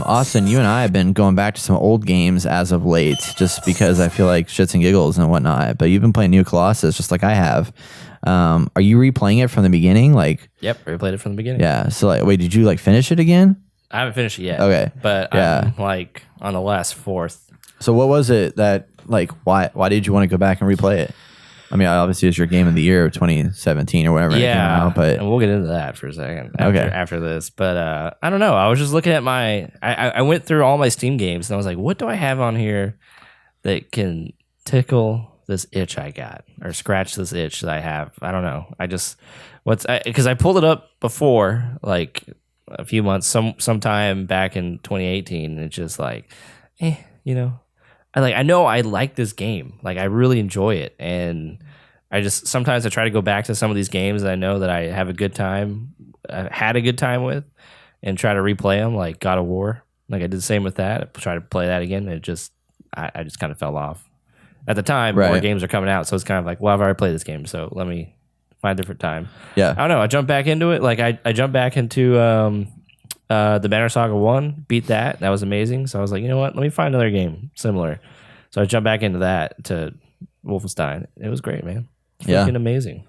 Austin, you and I have been going back to some old games as of late, just because I feel like shits and giggles and whatnot. But you've been playing New Colossus just like I have. Are you replaying it from the beginning? Like, Yep, replayed it from the beginning. yeah. So like, wait, did you like finish it again? I haven't finished it yet. Okay. But Yeah. I'm like on the last fourth. So what was it that like? Why did you want to go back and replay it? I mean, obviously it's your game of the year of 2017 or whatever. It came out, but and we'll get into that for a second Okay. after this. But I don't know. I was just looking at I went through all my Steam games and I was like, what do I have on here that can tickle this itch I got or scratch this itch that I have? I don't know. Because I pulled it up before, like a few months, sometime back in 2018, and it's just like, you know. I know I like this game. Like I really enjoy it, and sometimes I try to go back to some of these games that I know that I have a good time, had a good time with, and try to replay them. Like God of War, like I did the same with that. I tried to play that again, and I just kind of fell off. At the time, Right. more games are coming out, so it's kind of like, well, I've already played this game, so let me find a different time. yeah, I don't know. I jumped back into it. Like I jumped back into the Banner Saga 1, beat that. That was amazing. So I was like, you know what? Let me find another game similar. So I jumped back into that to Wolfenstein. It was great, man. Yeah. Freaking amazing.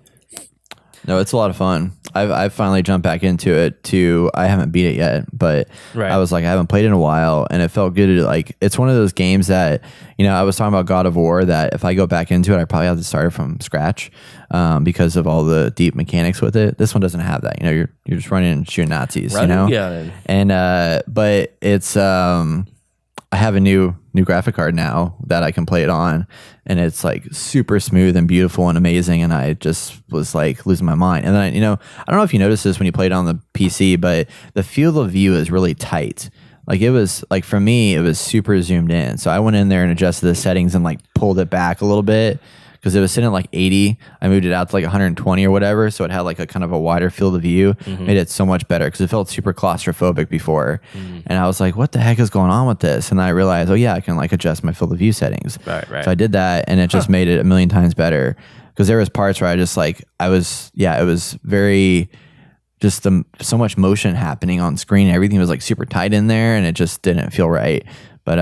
No, it's a lot of fun. I've finally jumped back into it too. I haven't beat it yet, but Right. I was like, I haven't played it in a while, and it felt good to like. It's one of those games that, you know, I was talking about God of War, that if I go back into it, I probably have to start it from scratch, because of all the deep mechanics with it. This one doesn't have that. You know, you're just running and shooting Nazis. Running, you know, gunning. and but it's I have a new graphic card now that I can play it on, and it's like super smooth and beautiful and amazing. And I just was like losing my mind. And then I don't know if you noticed this when you played on the PC, but the field of view is really tight. Like it was like, for me, it was super zoomed in. So I went in there and adjusted the settings and like pulled it back a little bit, because it was sitting at like 80. I moved it out to like 120 or whatever, so it had like a kind of a wider field of view. Made it so much better, because it felt super claustrophobic before. And I was like, what the heck is going on with this? And I realized, oh yeah, I can like adjust my field of view settings. Right. So I did that, and it just made it a million times better, because there was parts where I just like, it was very, just so much motion happening on screen. Everything was like super tight in there, and it just didn't feel right. But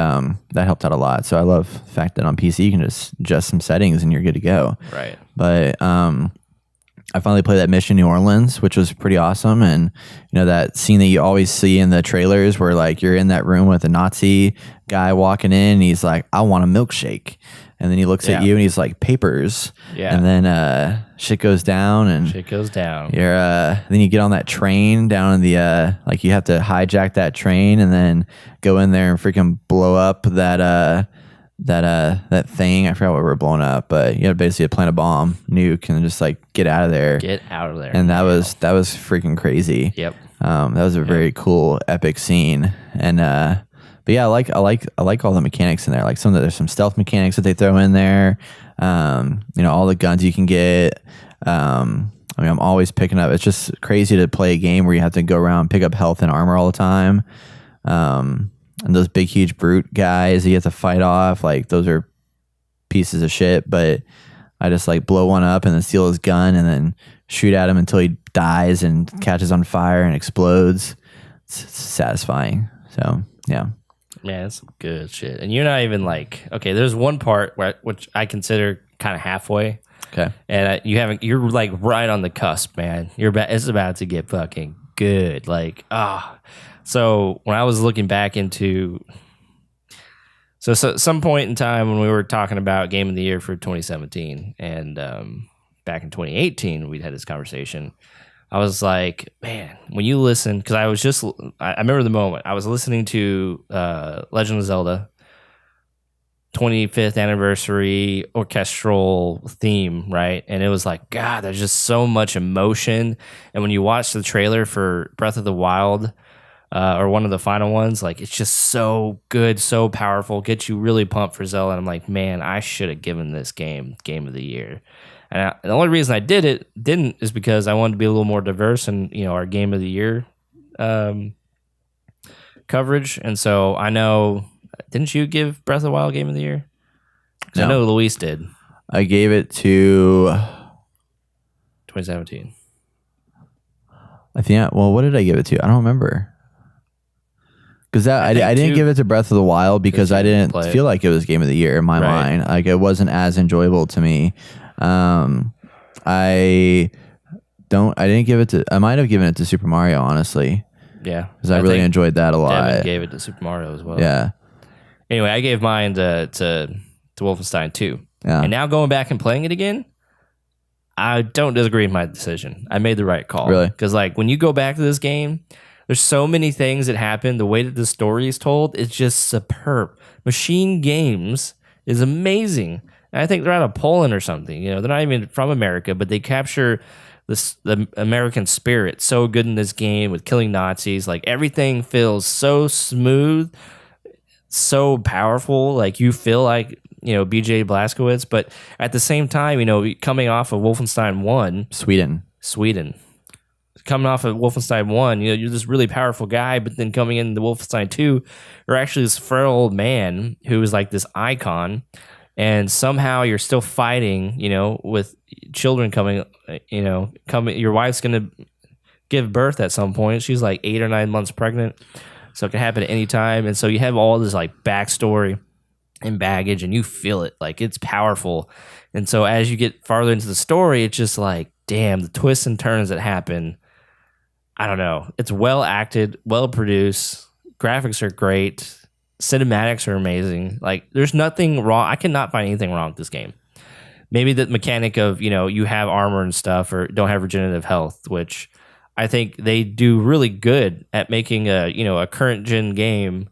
that helped out a lot. So I love the fact that on PC you can just adjust some settings and you're good to go. Right. But I finally played that mission in New Orleans, which was pretty awesome. And you know, that scene that you always see in the trailers where like you're in that room with a Nazi guy walking in, and he's like, I want a milkshake. And then he looks at you and he's like, papers. Yeah. And then shit goes down, and Shit goes down. you're then you get on that train down in the like, you have to hijack that train and then go in there and freaking blow up that thing. I forgot what we were blowing up, but you had to basically plant a bomb, nuke, and just like get out of there. Get out of there. And that was freaking crazy. Yep. That was a very cool, epic scene. And but yeah, I like all the mechanics in there. Like there's some stealth mechanics that they throw in there. You know, all the guns you can get. I mean, I'm always picking up. It's just crazy to play a game where you have to go around and pick up health and armor all the time. And those big, huge brute guys that you have to fight off, like those are pieces of shit. But I just like blow one up and then steal his gun and then shoot at him until he dies and catches on fire and explodes. It's satisfying. So yeah. Man, it's some good shit. And you're not even like, okay, there's one part which I consider kind of halfway. Okay. And you're like right on the cusp, man. It's about to get fucking good. Like, So when I was looking back into, so some point in time when we were talking about Game of the Year for 2017, and back in 2018, we'd had this conversation. I was like, man, when you listen, because I remember the moment. I was listening to Legend of Zelda 25th anniversary orchestral theme, right? And it was like, God, there's just so much emotion. And when you watch the trailer for Breath of the Wild, or one of the final ones, like it's just so good, so powerful, gets you really pumped for Zelda. And I'm like, man, I should have given this game of the year. And the only reason I didn't is because I wanted to be a little more diverse in, you know, our game of the year coverage. And so I know, didn't you give Breath of the Wild game of the year? No. I know Luis did. I gave it to 2017. I think. Well, what did I give it to? I don't remember. Because I didn't give it to Breath of the Wild because I didn't feel like it was Game of the Year in my mind. Like it wasn't as enjoyable to me. I didn't give it to. I might have given it to Super Mario, honestly. Yeah, because I really enjoyed that a lot. Devin gave it to Super Mario as well. Yeah. Anyway, I gave mine to Wolfenstein 2. Yeah. And now going back and playing it again, I don't disagree with my decision. I made the right call. Really? Because like when you go back to this game, there's so many things that happen. The way that the story is told is just superb. Machine Games is amazing. And I think they're out of Poland or something. You know, they're not even from America, but they capture the American spirit so good in this game with killing Nazis. Like everything feels so smooth, so powerful. Like you feel like, you know, BJ Blazkowicz, but at the same time, you know, coming off of Wolfenstein 1, Sweden. Coming off of Wolfenstein 1, you know, you're this really powerful guy, but then coming into Wolfenstein 2, you're actually this frail old man who is like this icon, and somehow you're still fighting, you know, with children coming, your wife's going to give birth at some point. She's like 8 or 9 months pregnant, so it can happen at any time. And so you have all this like backstory and baggage, and you feel it, like it's powerful. And so as you get farther into the story, it's just like, damn, the twists and turns that happen. I don't know. It's well acted, well produced. Graphics are great. Cinematics are amazing. Like, there's nothing wrong. I cannot find anything wrong with this game. Maybe the mechanic of, you know, you have armor and stuff or don't have regenerative health, which I think they do really good at making a current gen game,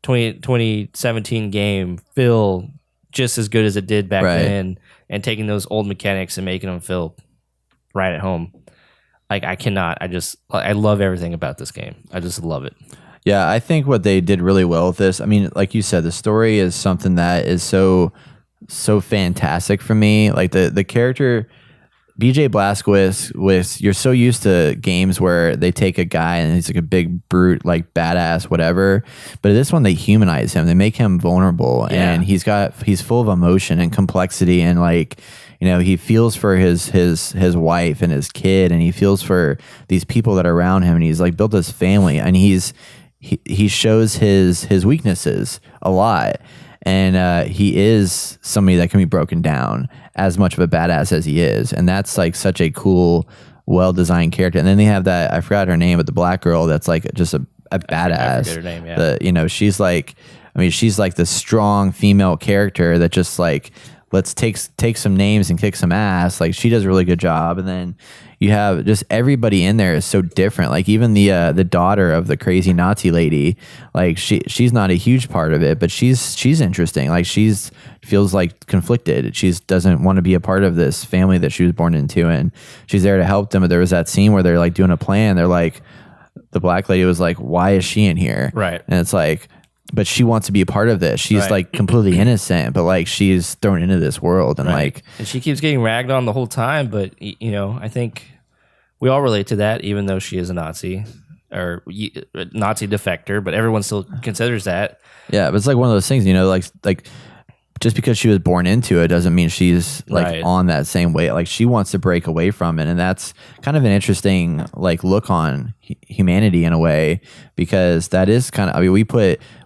2017 game feel just as good as it did back then, and taking those old mechanics and making them feel right at home. Like I love everything about this game. I just love it. Yeah, I think what they did really well with this, I mean, like you said, the story is something that is so fantastic for me. Like the character BJ Blazkowicz, you're so used to games where they take a guy and he's like a big brute, like badass, whatever. But this one, they humanize him. They make him vulnerable, and he's full of emotion and complexity, and like, you know, he feels for his wife and his kid, and he feels for these people that are around him, and he's like built this family, and he shows his weaknesses a lot. And he is somebody that can be broken down, as much of a badass as he is. And that's like such a cool, well-designed character. And then they have that, I forgot her name, but the black girl that's like just a badass. I forget her name, yeah. She's like the strong female character that just like, let's take some names and kick some ass. Like, she does a really good job. And then you have just everybody in there is so different. Like even the daughter of the crazy Nazi lady, like she's not a huge part of it, but she's interesting. Like feels like conflicted. She doesn't want to be a part of this family that she was born into, and she's there to help them. But there was that scene where they're like doing a plan. They're like, the black lady was like, why is she in here? Right. And it's like, but she wants to be a part of this. She's like completely innocent, but like she's thrown into this world, and like, and she keeps getting ragged on the whole time. But you know, I think we all relate to that, even though she is a Nazi or Nazi defector, but everyone still considers that. Yeah, but it's like one of those things, you know, like just because she was born into it doesn't mean she's like on that same way. Like she wants to break away from it, and that's kind of an interesting like look on humanity in a way, because that is kind of, I mean,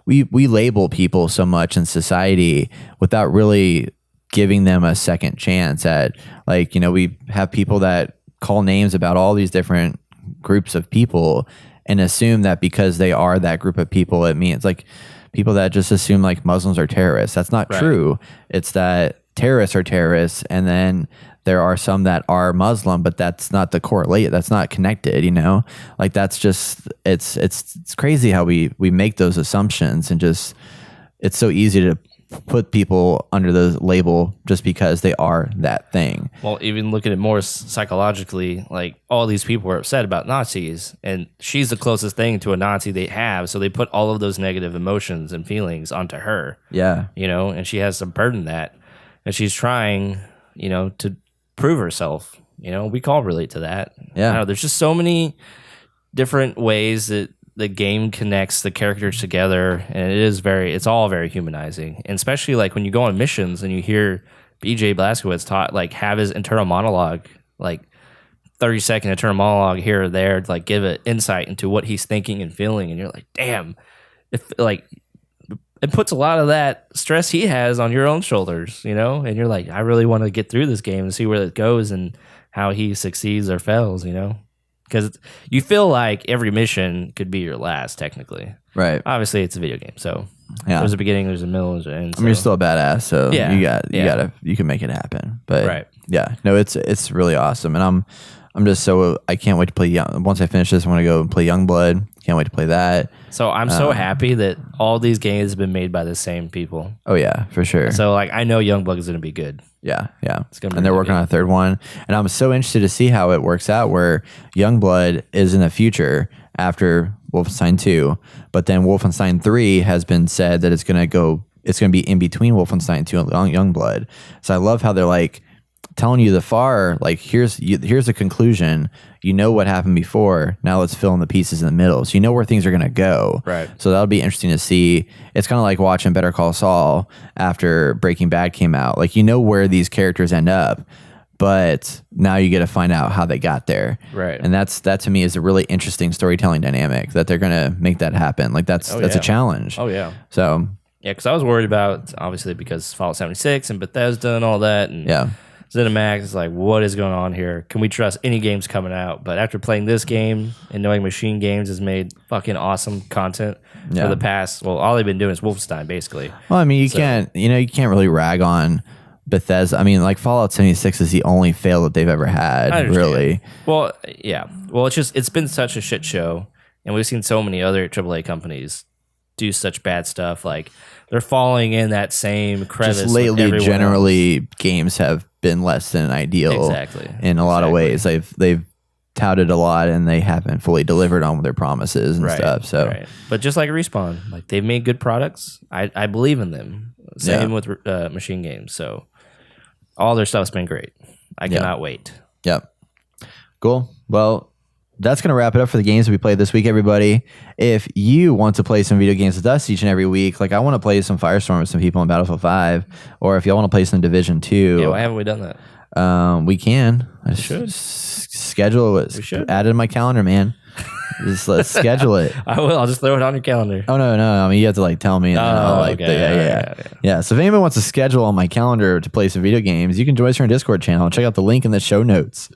we label people so much in society without really giving them a second chance at, like, you know, we have people that call names about all these different groups of people and assume that because they are that group of people, it means like people that just assume like Muslims are terrorists. That's not true. It's that terrorists are terrorists, and then there are some that are Muslim, but that's not the correlate. That's not connected, you know? Like that's just, it's crazy how we make those assumptions, and just, it's so easy to put people under the label just because they are that thing. Well, even look at it more psychologically, like all these people were upset about Nazis, and she's the closest thing to a Nazi they have, so they put all of those negative emotions and feelings onto her. Yeah. You know, and she has to burden that, and she's trying, you know, to prove herself. You know, we can all relate to that. Yeah. I don't know, there's just so many different ways that the game connects the characters together, and it's all very humanizing. And especially like when you go on missions and you hear BJ Blazkowicz have his internal monologue, like 30-second internal monologue here or there, to like give an insight into what he's thinking and feeling, and you're like, damn, if like it puts a lot of that stress he has on your own shoulders, you know? And you're like, I really want to get through this game and see where it goes and how he succeeds or fails, you know? Because you feel like every mission could be your last, technically. Right. Obviously, it's a video game, so Yeah. there's a beginning, there's a middle, there's an end. I mean, you're still a badass, so Yeah. you can make it happen. But Right. yeah, no, it's really awesome, and I'm just I can't wait to play once I finish this. I want to go and play Youngblood. Can't wait to play that. So I'm so happy that all these games have been made by the same people. Oh yeah, for sure. So like I know Youngblood is going to be good. Yeah. It's gonna be And they're really working good. on a third one, and I'm so interested to see how it works out. Where Youngblood is in the future after Wolfenstein 2, but then Wolfenstein 3 has been said that it's gonna be in between Wolfenstein 2 and Youngblood. So I love how they're like telling you like here's the conclusion. You know what happened before. Now let's fill in the pieces in the middle. So you know where things are gonna go. Right. So that'll be interesting to see. It's kind of like watching Better Call Saul after Breaking Bad came out. Like you know where these characters end up, but now you get to find out how they got there. Right. And that to me is a really interesting storytelling dynamic that they're gonna make that happen. Like that's a challenge. Oh yeah. So Yeah, because I was worried about obviously because Fallout 76 and Bethesda and all that, and yeah. ZeniMax is like, what is going on here? Can we trust any games coming out? But after playing this game and knowing Machine Games has made fucking awesome content Yeah. for the past, well, all they've been doing is Wolfenstein, basically. Well, I mean, you can't really rag on Bethesda. I mean, like Fallout 76 is the only fail that they've ever had, I understand. really. Well, yeah. Well, it's been such a shit show, and we've seen so many other AAA companies do such bad stuff. Like they're falling in that same crevice. Just with lately, everyone generally, else. games have been less than ideal. Exactly. In a lot of ways, they've touted a lot and they haven't fully delivered on their promises and stuff. So, But just like Respawn, like they've made good products. I believe in them. Same with Machine Games. So all their stuff's been great. I cannot wait. Yep. Cool. Well, that's going to wrap it up for the games that we played this week, everybody. If you want to play some video games with us each and every week, like I want to play some Firestorm with some people in Battlefield 5, or if y'all want to play some Division 2. Yeah, why haven't we done that? We can. I should. Schedule it. We should. Add it in my calendar, man. Let's schedule it. I will. I'll just throw it on your calendar. Oh, no. I mean, you have to like tell me. And then I'll, like, okay. Yeah. So if anyone wants to schedule on my calendar to play some video games, you can join us on our Discord channel. Check out the link in the show notes.